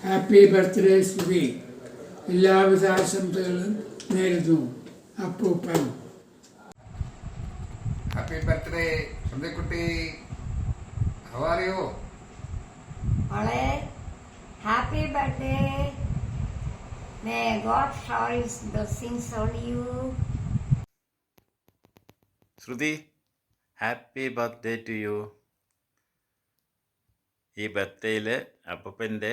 Happy birthday ശ്രുതി. എല്ലാവിധ ആശംസകളും നേരുന്നു അപ്പൂപ്പൻ. ഹാപ്പി ബർത്ത്ഡേ ശ്രുതിക്കുട്ടി. How are you? മോളെ happy birthday. May God shower His blessings on you. Shruti, happy birthday to you. ഈ ബർത്ത്ഡേയിൽ അപ്പൂപ്പൻ്റെ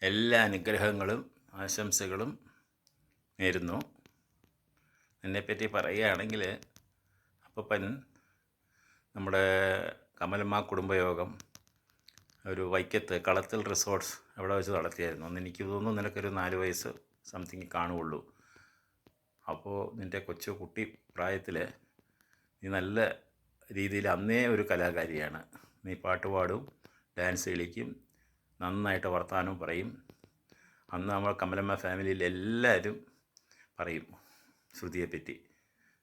എല്ലാ അനുഗ്രഹങ്ങളും ആശംസകളും നേരുന്നു. എന്നെപ്പറ്റി പറയുകയാണെങ്കിൽ അപ്പൂപ്പൻ നമ്മുടെ കമലമ്മ കുടുംബയോഗം ഒരു വൈക്കത്ത് കളത്തിൽ റിസോർട്ട്സ് അവിടെ വെച്ച് നടത്തിയായിരുന്നു. അന്ന് എനിക്ക് തോന്നുന്നു നിനക്കൊരു 4 വയസ്സ് സംതിങ് കാണുകയുള്ളൂ. അപ്പോൾ നിൻ്റെ കൊച്ചു കുട്ടി പ്രായത്തിൽ നീ നല്ല രീതിയിൽ അന്നേ ഒരു കലാകാരിയാണ്. നീ പാട്ട് പാടും, ഡാൻസ് കളിക്കും, നന്നായിട്ട് വർത്തമാനം പറയും. അന്ന് നമ്മൾ കമലമ്മ ഫാമിലിയിൽ എല്ലാവരും പറയും ശ്രുതിയെപ്പറ്റി,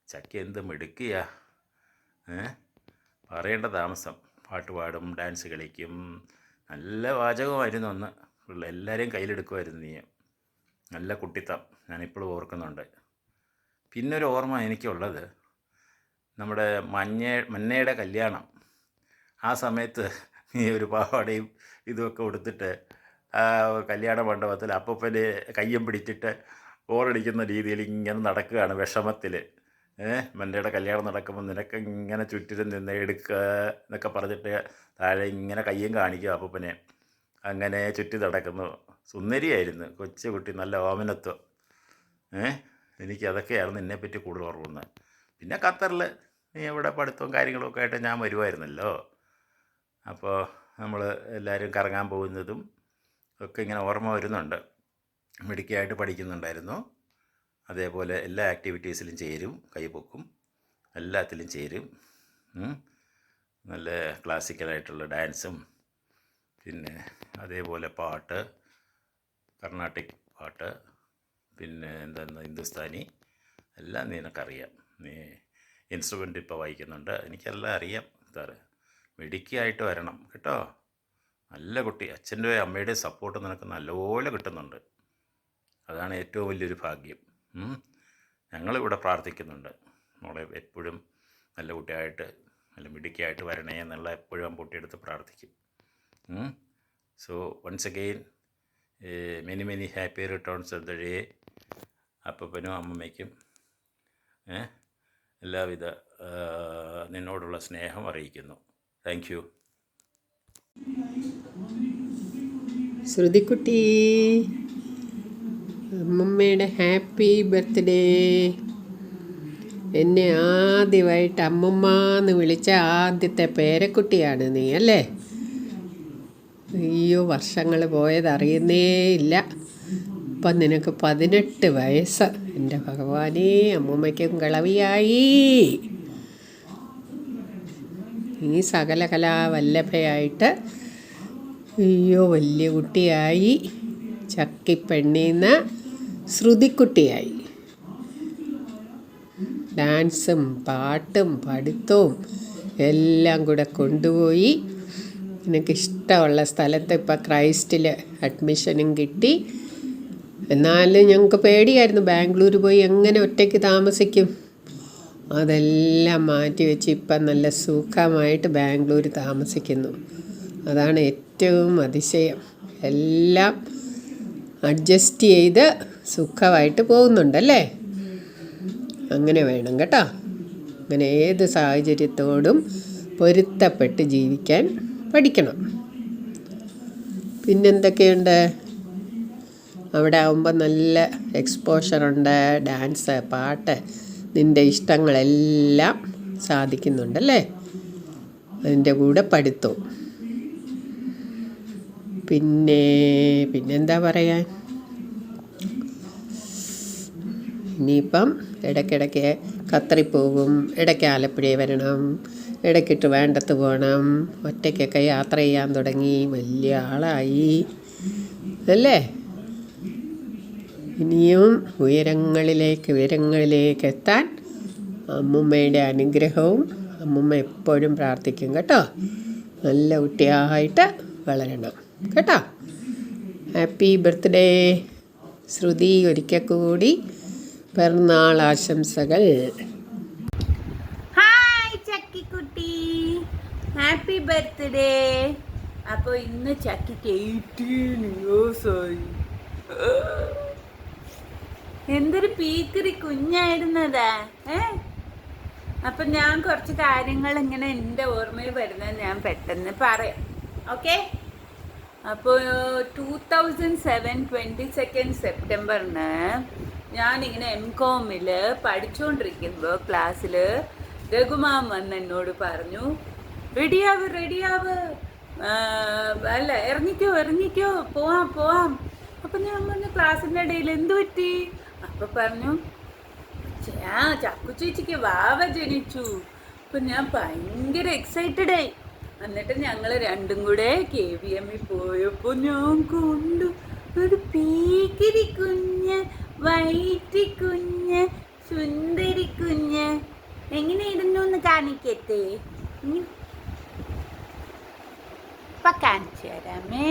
ചക്കി എന്ത് മിടുക്കിയ, പറയേണ്ട താമസം. പാട്ട് പാടും, ഡാൻസ് കളിക്കും, നല്ല വാചകമായിരുന്നു അന്ന്. എല്ലാവരെയും കയ്യിലെടുക്കുമായിരുന്നു നീ. നല്ല കുട്ടിത്തം ഞാനിപ്പോഴും ഓർക്കുന്നുണ്ട്. പിന്നൊരു ഓർമ്മ എനിക്കുള്ളത് നമ്മുടെ മന്നയുടെ കല്യാണം. ആ സമയത്ത് നീ ഒരു പാവാടയും ഇതുമൊക്കെ കൊടുത്തിട്ട് ആ കല്യാണ മണ്ഡപത്തിൽ അപ്പൂപ്പൻ്റെ കയ്യും പിടിച്ചിട്ട് ബോറടിക്കുന്ന രീതിയിൽ ഇങ്ങനെ നടക്കുകയാണ് വിഷമത്തിൽ. മന്നയുടെ കല്യാണം നടക്കുമ്പോൾ നിനക്ക് ഇങ്ങനെ ചുറ്റിലും നിന്ന് എടുക്കുക എന്നൊക്കെ പറഞ്ഞിട്ട് താഴെ ഇങ്ങനെ കയ്യും കാണിക്കുക അപ്പൂപ്പനെ. അങ്ങനെ ചുറ്റി നടക്കുന്നു. സുന്ദരിയായിരുന്നു കൊച്ചു കുട്ടി, നല്ല ഓമനത്വം. എനിക്കതൊക്കെയായിരുന്നു എന്നെപ്പറ്റി കൂടുതൽ ഓർമ്മ. പിന്നെ ഖത്തറിൽ നീ ഇവിടെ പഠിത്തവും കാര്യങ്ങളൊക്കെ ആയിട്ട് ഞാൻ വരുമായിരുന്നല്ലോ. അപ്പോൾ നമ്മൾ എല്ലാവരും കറങ്ങാൻ പോകുന്നതും ഒക്കെ ഇങ്ങനെ ഓർമ്മ വരുന്നുണ്ട്. മിടുക്കിയായിട്ട് പഠിക്കുന്നുണ്ടായിരുന്നു. അതേപോലെ എല്ലാ ആക്ടിവിറ്റീസിലും ചേരും, കൈപൊക്കും, എല്ലാത്തിലും ചേരും. നല്ല ക്ലാസിക്കലായിട്ടുള്ള ഡാൻസും പിന്നെ അതേപോലെ പാട്ട്, കർണാട്ടിക് പാട്ട്, പിന്നെ ഹിന്ദുസ്ഥാനി എല്ലാം നിനക്കറിയാം. നീ ഇൻസ്ട്രുമെൻ്റ് ഇപ്പോൾ വായിക്കുന്നുണ്ട്, എനിക്കെല്ലാം അറിയാം. സാറ് മിടുക്കിയായിട്ട് വരണം കേട്ടോ. നല്ല കുട്ടി. അച്ഛൻ്റെ അമ്മയുടെ സപ്പോർട്ട് നിനക്ക് നല്ലപോലെ കിട്ടുന്നുണ്ട്. അതാണ് ഏറ്റവും വലിയൊരു ഭാഗ്യം. ഞങ്ങളിവിടെ പ്രാർത്ഥിക്കുന്നുണ്ട് മോളെ എപ്പോഴും നല്ല കുട്ടിയായിട്ട് നല്ല മിടുക്കിയായിട്ട് വരണേ എന്നുള്ള എപ്പോഴും ആ കുട്ടിയെടുത്ത് പ്രാർത്ഥിക്കും. So once again many happy returns of the day. അപ്പൂപ്പനും അമ്മമ്മയ്ക്കും എല്ലാവിധ നിന്നോടുള്ള സ്നേഹം അറിയിക്കുന്നു. Thank you. ശ്രുതിക്കുട്ടി, അമ്മമ്മയുടെ ഹാപ്പി ബർത്ത്ഡേ. എന്നെ ആദ്യമായിട്ട് അമ്മമ്മ എന്ന് വിളിച്ച ആദ്യത്തെ പേരക്കുട്ടിയാണ് നീ അല്ലേ? അയ്യോ, വർഷങ്ങൾ പോയതറിയുന്നേ ഇല്ല. ഇപ്പം നിനക്ക് 18 വയസ്സ്. എൻ്റെ ഭഗവാനേ, അമ്മമ്മയ്ക്കും കിളവിയായി. നീ സകല കലാവല്ലഭയായിട്ട് അയ്യോ വലിയ കുട്ടിയായി. ചക്കിപ്പെണ്ണീന്ന് ശ്രുതിക്കുട്ടിയായി. ഡാൻസും പാട്ടും പഠിത്തവും എല്ലാം കൂടെ കൊണ്ടുപോയി എനിക്കിഷ്ടമുള്ള സ്ഥലത്ത് ഇപ്പം ക്രൈസ്റ്റിൽ അഡ്മിഷനും കിട്ടി. എന്നാലും ഞങ്ങൾക്ക് പേടിയായിരുന്നു, ബാംഗ്ലൂർ പോയി എങ്ങനെ ഒറ്റയ്ക്ക് താമസിക്കും. അതെല്ലാം മാറ്റി വെച്ച് ഇപ്പം നല്ല സുഖമായിട്ട് ബാംഗ്ലൂർ താമസിക്കുന്നു. അതാണ് ഏറ്റവും അതിശയം. എല്ലാം അഡ്ജസ്റ്റ് ചെയ്ത് സുഖമായിട്ട് പോകുന്നുണ്ടല്ലേ? അങ്ങനെ വേണം കേട്ടോ. അങ്ങനെ ഏത് സാഹചര്യത്തോടും പൊരുത്തപ്പെട്ട് ജീവിക്കാൻ പഠിക്കണം. പിന്നെന്തൊക്കെയുണ്ട്? അവിടെ ആകുമ്പോൾ നല്ല എക്സ്പോഷറുണ്ട്. ഡാൻസ്, പാട്ട്, നിൻ്റെ ഇഷ്ടങ്ങളെല്ലാം സാധിക്കുന്നുണ്ടല്ലേ? അതിൻ്റെ കൂടെ പഠിത്തവും. പിന്നെന്താ പറയാൻ? ഇനിയിപ്പം ഇടയ്ക്കിടയ്ക്ക് ഖത്തറിൽ പോകും, ഇടയ്ക്ക് ആലപ്പുഴയിൽ വരണം, ഇടയ്ക്കിട്ട് വേണ്ടത്ത് പോകണം. ഒറ്റയ്ക്കൊക്കെ യാത്ര ചെയ്യാൻ തുടങ്ങി, വലിയ ആളായി അല്ലേ? ഇനിയും ഉയരങ്ങളിലേക്ക് എത്താൻ അമ്മുമ്മയുടെ അനുഗ്രഹവും അമ്മുമ്മ എപ്പോഴും പ്രാർത്ഥിക്കും കേട്ടോ. നല്ല കുട്ടിയായിട്ട് വളരണം കേട്ടോ. ഹാപ്പി ബർത്ത്ഡേ ശ്രുതി, ഒരിക്കൽ കൂടി പിറന്നാൾ ആശംസകൾ. ഹായ് ചക്കിക്കുട്ടി, ഹാപ്പി ബർത്ത്ഡേ. അപ്പോൾ ഇന്ന് ചക്കിക്ക് 18 years ആയി. എന്തൊരു പീക്കറി കുഞ്ഞായിരുന്നതാ. അപ്പം ഞാൻ കുറച്ച് കാര്യങ്ങൾ ഇങ്ങനെ എൻ്റെ ഓർമ്മയിൽ വരുന്നത് ഞാൻ പെട്ടെന്ന് പറയാം. ഓക്കെ, അപ്പോൾ 2007 22 സെപ്റ്റംബറിന് ഞാനിങ്ങനെ MCOM-ൽ പഠിച്ചുകൊണ്ടിരിക്കുമ്പോൾ ക്ലാസ്സിൽ രഘുമാം വന്ന് എന്നോട് പറഞ്ഞു, റെഡിയാവ് അല്ല ഇറങ്ങിക്കോ പോവാം. അപ്പം ഞാൻ പറഞ്ഞു ക്ലാസ്സിൻ്റെ ഇടയിൽ എന്തു പറ്റി? അപ്പം പറഞ്ഞു ചക്കു ചേച്ചിക്ക് വാവ ജനിച്ചു. അപ്പം ഞാൻ ഭയങ്കര എക്സൈറ്റഡായി. എന്നിട്ട് ഞങ്ങൾ രണ്ടും കൂടെ KVM-ൽ പോയപ്പോൾ ഞാൻ കൊണ്ടു ഒരു പീക്കിരി കുഞ്ഞ്, വൈറ്റി കുഞ്ഞ്, സുന്ദരി കുഞ്ഞ്. എങ്ങനെ ഇരുന്നു എന്ന് കാണിക്കട്ടെ? ഇപ്പം കാണിച്ചു തരാമേ.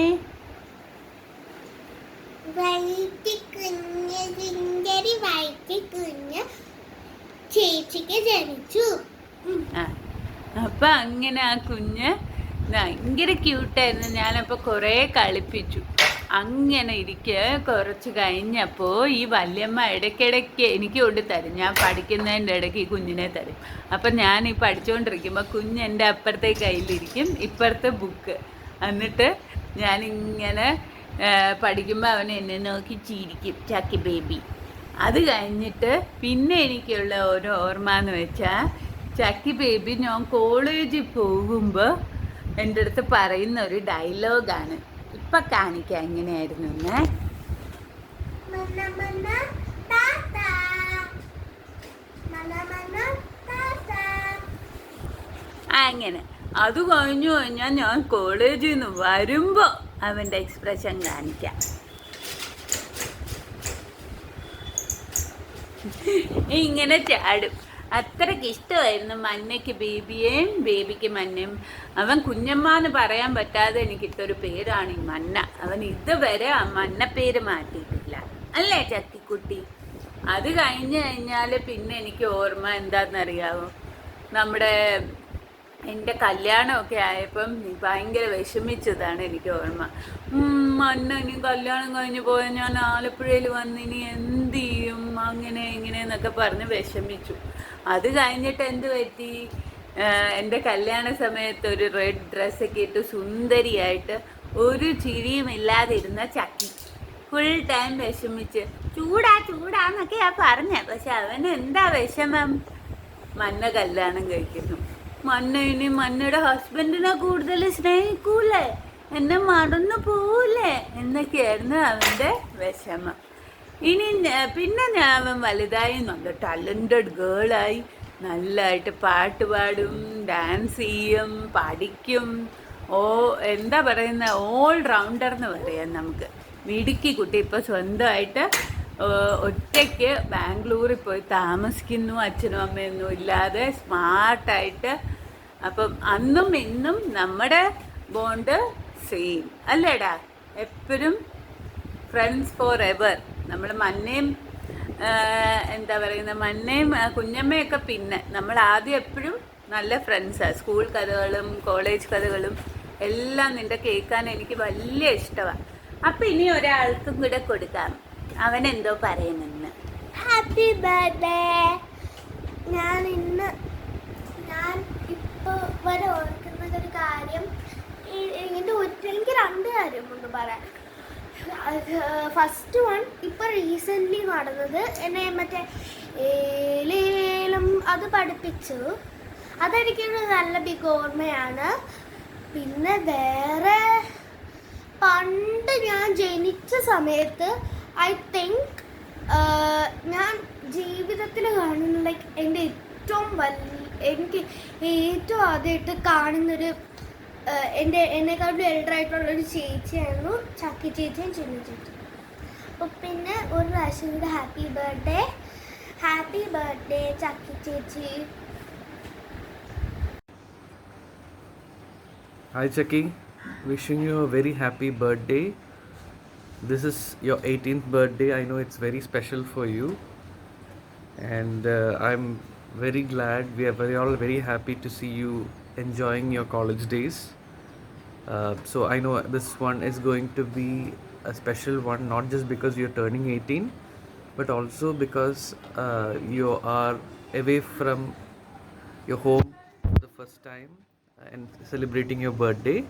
വൈറ്റ് കുഞ്ഞ്, സുന്ദരി വൈറ്റ് കുഞ്ഞ് ചേച്ചിക്ക് ജനിച്ചു. അപ്പം അങ്ങനെ ആ കുഞ്ഞ് ഭയങ്കര ക്യൂട്ടായിരുന്നു. ഞാനപ്പോൾ കുറേ കളിപ്പിച്ചു. അങ്ങനെ ഇരിക്കെ കുറച്ച് കഴിഞ്ഞപ്പോൾ ഈ വല്യമ്മ ഇടയ്ക്കിടയ്ക്ക് എനിക്ക് കൊണ്ട് തരും. ഞാൻ പഠിക്കുന്നതിൻ്റെ ഇടയ്ക്ക് ഈ കുഞ്ഞിനെ തരും. അപ്പം ഞാൻ ഈ പഠിച്ചുകൊണ്ടിരിക്കുമ്പോൾ കുഞ്ഞ് എൻ്റെ അപ്പുറത്തെ കയ്യിലിരിക്കും, ഇപ്പുറത്തെ ബുക്ക്. എന്നിട്ട് ഞാനിങ്ങനെ പഠിക്കുമ്പോൾ അവൻ എന്നെ നോക്കി ചിരിക്കും, ചക്കി ബേബി. അത് കഴിഞ്ഞിട്ട് പിന്നെ എനിക്കുള്ള ഒരു ഓർമ്മ എന്ന് വെച്ചാൽ ചക്കി ബേബി ഞാൻ കോളേജിൽ പോകുമ്പോൾ എൻ്റെ അടുത്ത് പറയുന്ന ഒരു ഡയലോഗാണ്. ഇപ്പം കാണിക്കാം എങ്ങനെയായിരുന്നു എന്ന്. അങ്ങനെ അത് കഴിഞ്ഞു കഴിഞ്ഞാൽ ഞാൻ കോളേജിൽ നിന്ന് വരുമ്പോൾ അവൻ്റെ എക്സ്പ്രഷൻ കാണിക്കാം. ഇങ്ങനെ ചാടും. അത്രയ്ക്ക് ഇഷ്ടമായിരുന്നു മന്നയ്ക്ക് ബേബിയേയും, ബേബിക്ക് മന്നയും. അവൻ കുഞ്ഞമ്മ എന്ന് പറയാൻ പറ്റാതെ എനിക്കിട്ടൊരു പേരാണ് ഈ മന്ന. അവൻ ഇതുവരെ ആ മന്ന പേര് മാറ്റിയിട്ടില്ല, അല്ലേ ചക്കിക്കുട്ടി? അത് കഴിഞ്ഞാൽ പിന്നെ എനിക്ക് ഓർമ്മ എന്താണെന്നറിയാവോ, നമ്മുടെ എൻ്റെ കല്യാണമൊക്കെ ആയപ്പം ഭയങ്കര വിഷമിച്ചതാണ് എനിക്ക് ഓർമ്മ. മന്ന ഇനി കല്യാണം കഴിഞ്ഞ് പോയാൽ ഞാൻ ആലപ്പുഴയിൽ വന്ന് ഇനി എന്ത് ചെയ്യും, അങ്ങനെ ഇങ്ങനെയെന്നൊക്കെ പറഞ്ഞ് വിഷമിച്ചു. അത് കഴിഞ്ഞിട്ട് എന്ത് പറ്റി, എൻ്റെ കല്യാണ സമയത്ത് ഒരു റെഡ് ഡ്രസ്സൊക്കെ ഇട്ട് സുന്ദരിയായിട്ട് ഒരു ചിരിയും ഇല്ലാതിരുന്ന ചക്കി ഫുൾ ടൈം വിഷമിച്ച് ചൂടാന്നൊക്കെയാ പറഞ്ഞത്. പക്ഷെ അവന് എന്താ വിഷമം? മന്ന കല്യാണം കഴിക്കുന്നു. മന്ന ഇനി മന്നയുടെ ഹസ്ബൻഡിനെ കൂടുതൽ സ്നേഹിക്കൂലേ, എന്നെ മറന്നു പോവില്ലേ എന്നൊക്കെയായിരുന്നു അവൻ്റെ വിഷമം. ഇനി പിന്നെ അവൻ വലുതായി നല്ല ടാലൻറ്റഡ് ഗേളായി, നല്ലതായിട്ട് പാട്ട് പാടും, ഡാൻസ് ചെയ്യും, പഠിക്കും. എന്താ പറയുന്ന ഓൾ റൗണ്ടർ എന്ന് പറയാം നമുക്ക്. മിടുക്കി കുട്ടി. ഇപ്പോൾ സ്വന്തമായിട്ട് ഒറ്റയ്ക്ക് ബാംഗ്ലൂരിൽ പോയി താമസിക്കുന്നു, അച്ഛനും അമ്മയൊന്നും ഇല്ലാതെ സ്മാർട്ടായിട്ട്. അപ്പം അന്നും ഇന്നും നമ്മുടെ ബോണ്ട് സെയിം അല്ലേടാ, എപ്പോഴും ഫ്രണ്ട്സ് ഫോർ എവർ. നമ്മൾ മന്നയും എന്താ പറയുന്ന മന്നയും കുഞ്ഞമ്മയൊക്കെ പിന്നെ നമ്മൾ ആദ്യം എപ്പോഴും നല്ല ഫ്രണ്ട്സാണ്. സ്കൂൾ കഥകളും കോളേജ് കഥകളും എല്ലാം നിൻ്റെ കേൾക്കാൻ എനിക്ക് വലിയ ഇഷ്ടമാണ്. അപ്പം ഇനി ഒരാൾക്കും കൂടെ കൊടുക്കാം, അവനെന്തോ പറയുന്നെന്ന്. Happy birthday. ഞാൻ ഇപ്പോൾ വരെ ഓർക്കുന്നതൊരു കാര്യം, എനിക്ക് 2 കാര്യമുണ്ട് പറയാൻ. ഫസ്റ്റ് വൺ ഇപ്പോൾ റീസെൻ്റ്ലി നടന്നത്, എന്നെ മറ്റേ ലേലം അത് പഠിപ്പിച്ചു. അതെനിക്കൊരു നല്ല ബിഗ് ഓർമ്മയാണ്. പിന്നെ വേറെ പണ്ട് ഞാൻ ജനിച്ച സമയത്ത് ഐ തിങ്ക് ഞാൻ ജീവിതത്തിൽ കാണുന്ന എൻ്റെ എനിക്ക് ഏറ്റവും ആദ്യമായിട്ട് കാണുന്നൊരു എന്നെക്കാളും എൽഡറായിട്ടുള്ളൊരു ചേച്ചിയായിരുന്നു ചക്കി ചേച്ചിയും ചിന്ന ചേച്ചി. അപ്പോൾ പിന്നെ ഒരു പ്രാവശ്യം കൂടെ ഹാപ്പി ബർത്ത്ഡേ ചക്കി ചേച്ചി. Hi Chucky, wishing you a very happy birthday. this is your 18th birthday. I know it's very special for you, and I'm very glad. We are all very happy to see you enjoying your college days. So I know this one is going to be a special one, not just because you're turning 18, but also because you are away from your home for the first time and celebrating your birthday.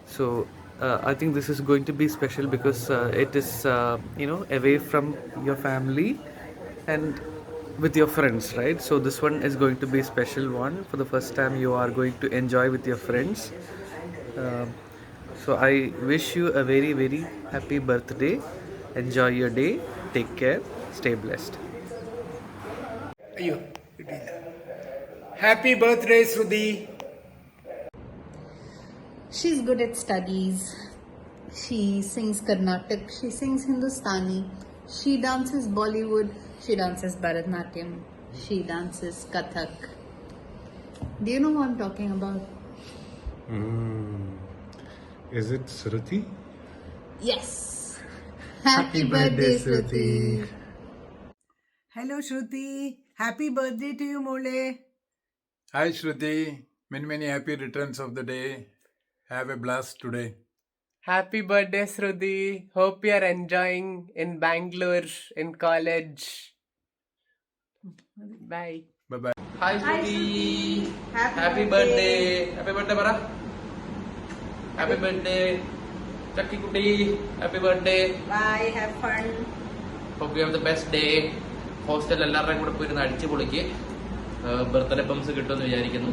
So I think this is going to be special because it is away from your family and with your friends, right? So this one is going to be a special one. For the first time you are going to enjoy with your friends. So I wish you a very very happy birthday. Enjoy your day. Take care. Stay blessed. അയ്യോ കിട്ടിയില്ല. Happy birthday Shruti. She's good at studies. She sings Carnatic. She sings Hindustani. She dances Bollywood. She dances Bharatanatyam. She dances Kathak. Do you know what I'm talking about? Is it Shruti? Yes. Happy birthday, Shruti. Hello Shruti, happy birthday to you Mole. Hi Shruti, many happy returns of the day. Have a blast today. Happy birthday, Shruti. Hope you are enjoying in Bangalore in college. Bye. Bye bye. Hi, Shruti. Happy birthday. Happy birthday, Bara. Happy birthday. Chakki Kuti. Happy birthday. Bye, have fun. Hope you have the best day. Hostel എല്ലാവരുടെയും കൂടെ പോയിരുന്ന് അടിച്ചു പൊളിക്ക്. Birthday pumps കിട്ടുമെന്ന് വിചാരിക്കുന്നു.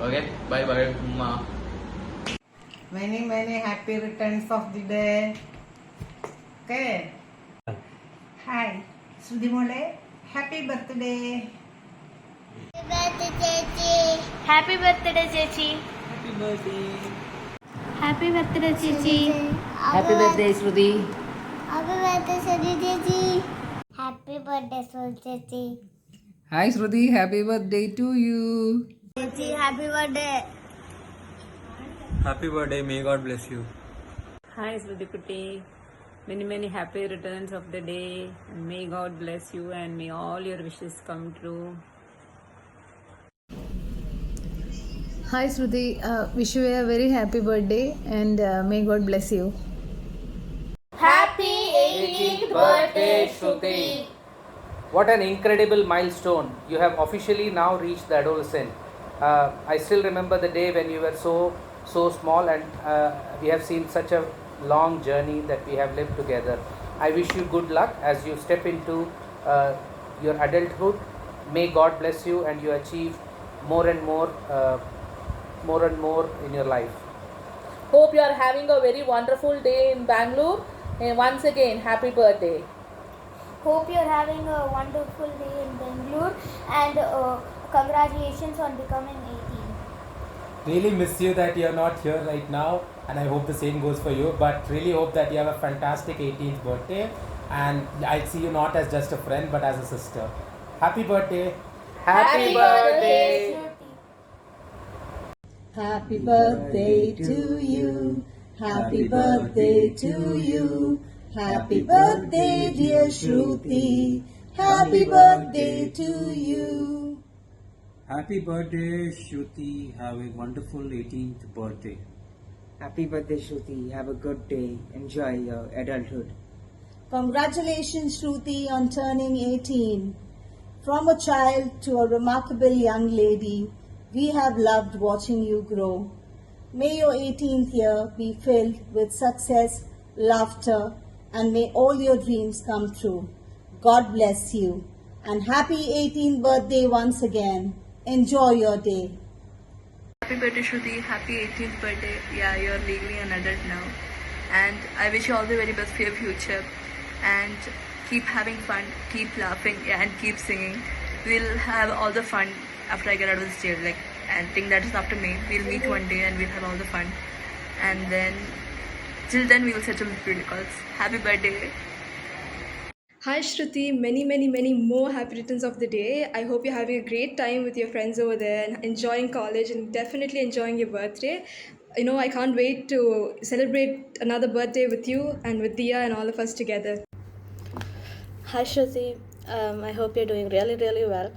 Okay bye bye ഉമ്മ. Many happy returns of the day. Okay. Hi, Shruti Mole. Happy birthday. Happy birthday, ചേച്ചി. Happy birthday ചേച്ചി. Happy birthday. Happy birthday ചേച്ചി. Happy birthday, Shruti. Happy birthday, Shruti ചേച്ചി. Happy birthday, Shruti ചേച്ചി. Hi Shruti, happy birthday to you. ചേച്ചി, happy birthday. Happy birthday, may God bless you. Hi Shruti Kutti. Many happy returns of the day. And may God bless you and may all your wishes come true. Hi Shruti, wish you a very happy birthday and may God bless you. Happy 18th birthday, Shruti. What an incredible milestone. You have officially now reached the adolescent. I still remember the day when you were so small, and we have seen such a long journey that we have lived together. I wish you good luck as you step into your adulthood. May God bless you and you achieve more and more in your life. Hope you are having a very wonderful day in Bangalore. And once again, happy birthday. Hope you're having a wonderful day in Bangalore and congratulations on becoming 18. Really miss you that you're not here right now, and I hope the same goes for you, but really hope that you have a fantastic 18th birthday, and I see you not as just a friend but as a sister. Happy birthday. Happy birthday. Happy birthday to you. Happy birthday to you. Happy birthday, dear Shruti. Happy birthday to you. Happy birthday, Shruti. Have a wonderful 18th birthday. Happy birthday Shruti, have a good day. Enjoy your adulthood. Congratulations, Shruti, on turning 18. From a child to a remarkable young lady, we have loved watching you grow. May your 18th year be filled with success, laughter, and may all your dreams come true. God bless you. And happy 18th birthday once again. Enjoy your day. Happy birthday, Shruti. Happy 18th birthday. Yeah, you're legally an adult now. And I wish you all the very best for your future. And keep having fun, keep laughing, yeah, and keep singing. We'll have all the fun after I get out of this jail. Like, I think that is after May. We'll meet one day and we'll have all the fun. And then, till then, we will settle the video calls. Happy birthday. Hi Shruti, many more happy returns of the day. I hope you're having a great time with your friends over there and enjoying college and definitely enjoying your birthday. I can't wait to celebrate another birthday with you and with Dia and all of us together. Hi Shruti, I hope you're doing really, really well.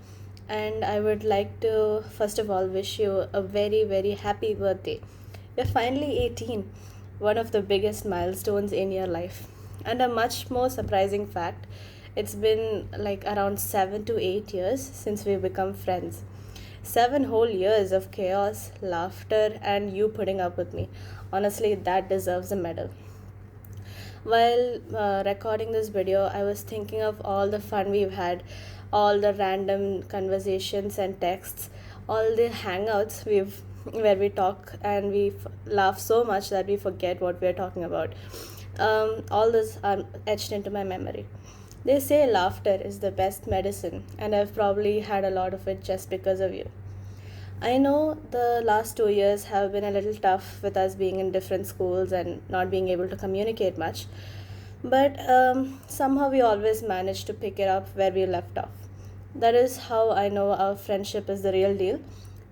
And I would like to, first of all, wish you a very, very happy birthday. You're finally 18, one of the biggest milestones in your life. And a much more surprising fact, it's been like around 7 to 8 years since we've become friends. 7 whole years of chaos, laughter, and you putting up with me. Honestly, that deserves a medal. While recording this video, I was thinking of all the fun we've had, all the random conversations and texts, all the hangouts where we talk and we laugh so much that we forget what we're talking about. All this are etched into my memory. They say laughter is the best medicine, and I've probably had a lot of it just because of you. I know the last 2 years have been a little tough with us being in different schools and not being able to communicate much, but somehow we always managed to pick it up where we left off. That is how I know our friendship is the real deal.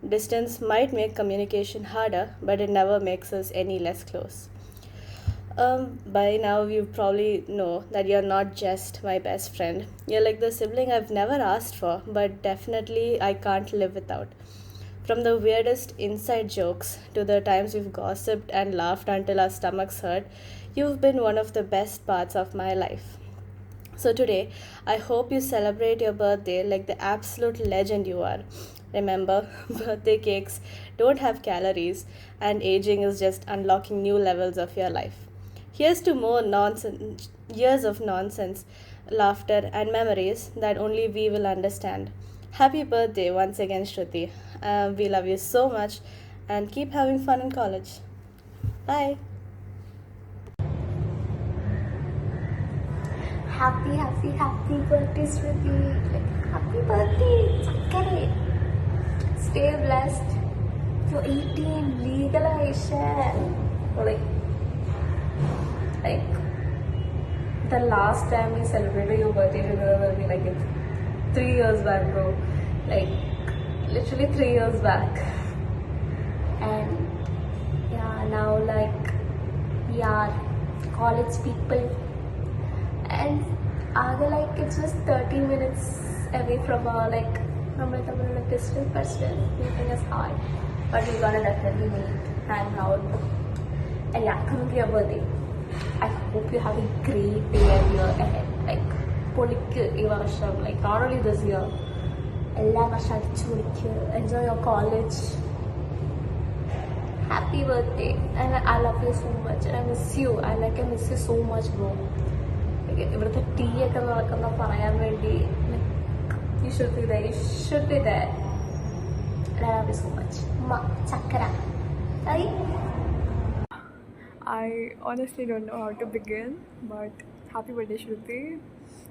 Distance might make communication harder, but it never makes us any less close. By now you probably know that you're not just my best friend. You're like the sibling I've never asked for, but definitely I can't live without. From the weirdest inside jokes to the times we've gossiped and laughed until our stomachs hurt, you've been one of the best parts of my life. So today, I hope you celebrate your birthday like the absolute legend you are. Remember, birthday cakes don't have calories, and aging is just unlocking new levels of your life. Here's to more nonsense, years of nonsense, laughter, and memories that only we will understand. Happy birthday once again, Shruti. We love you so much, and keep having fun in college. Bye. Happy birthday, Shruti. Happy birthday, Sakare. Stay blessed. You're 18, legalized. Like the last time we celebrated your birthday together will be like 3 years back, bro. Like literally 3 years back. And yeah, now like we are college people, and like it's just 30 minutes away from our like distant, but still meeting is hard. But we're gonna definitely meet, hang out, and yeah, come to your birthday. I hope you have a great day and year ahead. Like, like not only this year, enjoy your college. Happy birthday, and I love you so much, and I miss you. I miss you so much, bro. Like, tea you should be there. You should be there. And I love you so much. Chakra. I honestly don't know how to begin, but happy birthday, Shruti.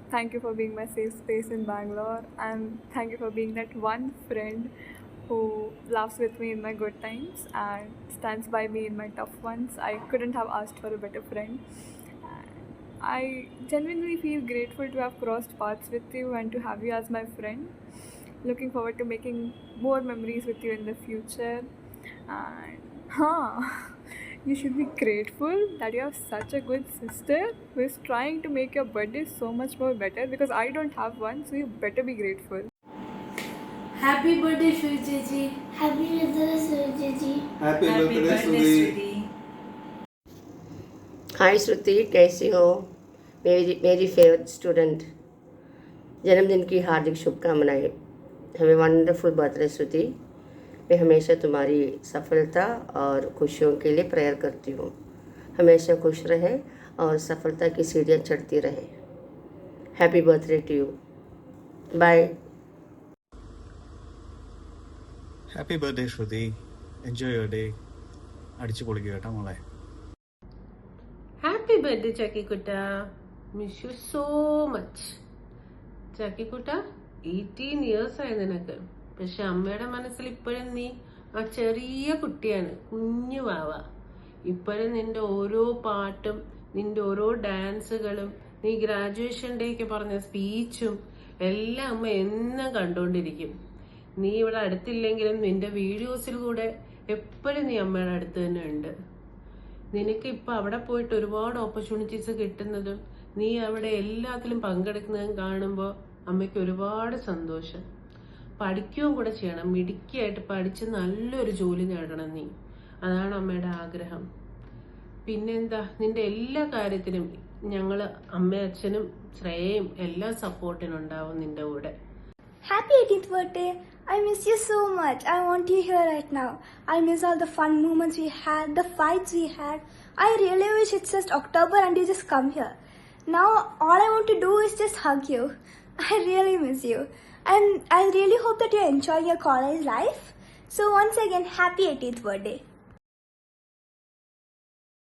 Thank you for being my safe space in Bangalore, and thank you for being that one friend who laughs with me in my good times and stands by me in my tough ones. I couldn't have asked for a better friend. I genuinely feel grateful to have crossed paths with you and to have you as my friend. Looking forward to making more memories with you in the future. And you should be grateful that you have such a good sister who is trying to make your birthday so much more better, because I don't have one, so you better be grateful. Happy birthday, Shruti. Happy birthday, Shruti. Happy birthday, Shruti. हाय श्रुति, कैसी हो? मेरी favourite student, जन्मदिन की हार्दिक शुभकामनाएं। Have a wonderful birthday श्रुति। मैं हमेशा तुम्हारी सफलता और खुशियों के लिए प्रेयर करती हूँ। हमेशा खुश रहे और सफलता की सीढ़ियाँ चढ़ती रहे। Happy birthday to you. Bye. Happy birthday Shruti, enjoy your day. അടിച്ചു പൊളിക്കുക കേട്ടോ മോളെ. ഹാപ്പി ബർത്ത്ഡേ ചക്കിക്കുട്ട, മിസ് യു സോ മച്ച്. ചക്കിക്കുട്ട 18 ഇയേഴ്സ് ആയി നിനക്ക്, പക്ഷെ അമ്മയുടെ മനസ്സിൽ ഇപ്പോഴും നീ ആ ചെറിയ കുട്ടിയാണ്, കുഞ്ഞു വാവ. ഇപ്പോഴും നിന്റെ ഓരോ പാട്ടും നിന്റെ ഓരോ ഡാൻസുകളും നീ ഗ്രാജുവേഷൻ ഡേക്ക് പറഞ്ഞ സ്പീച്ചും എല്ലാം അമ്മ എന്നും കണ്ടുകൊണ്ടിരിക്കും. നീ ഇവിടെ അടുത്തില്ലെങ്കിലും നിന്റെ വീഡിയോസിൽ കൂടെ എപ്പോഴും നീ അമ്മയുടെ അടുത്ത് തന്നെ ഉണ്ട്. നിനക്ക് ഇപ്പം അവിടെ പോയിട്ട് ഒരുപാട് ഓപ്പർച്യൂണിറ്റീസ് കിട്ടുന്നതും നീ അവിടെ എല്ലാത്തിലും പങ്കെടുക്കുന്നതും കാണുമ്പോൾ അമ്മയ്ക്ക് ഒരുപാട് സന്തോഷം. പഠിക്കുകയും കൂടെ ചെയ്യണം, മിടുക്കിയായിട്ട് പഠിച്ച് നല്ലൊരു ജോലി നേടണം നീ. അതാണ് അമ്മയുടെ ആഗ്രഹം. പിന്നെന്താ, നിന്റെ എല്ലാ കാര്യത്തിനും ഞങ്ങൾ അമ്മയും അച്ഛനും ശ്രേയയും എല്ലാം സപ്പോർട്ടിനുണ്ടാവും നിന്റെ കൂടെ. Happy 18th birthday. I miss you so much. I want you here right now. I miss all the fun moments we had, the fights we had. I really wish it's just October and you just come here. Now all I want to do is just hug you. I really miss you. And I really hope that you're enjoying your college life. So once again, happy 18th birthday.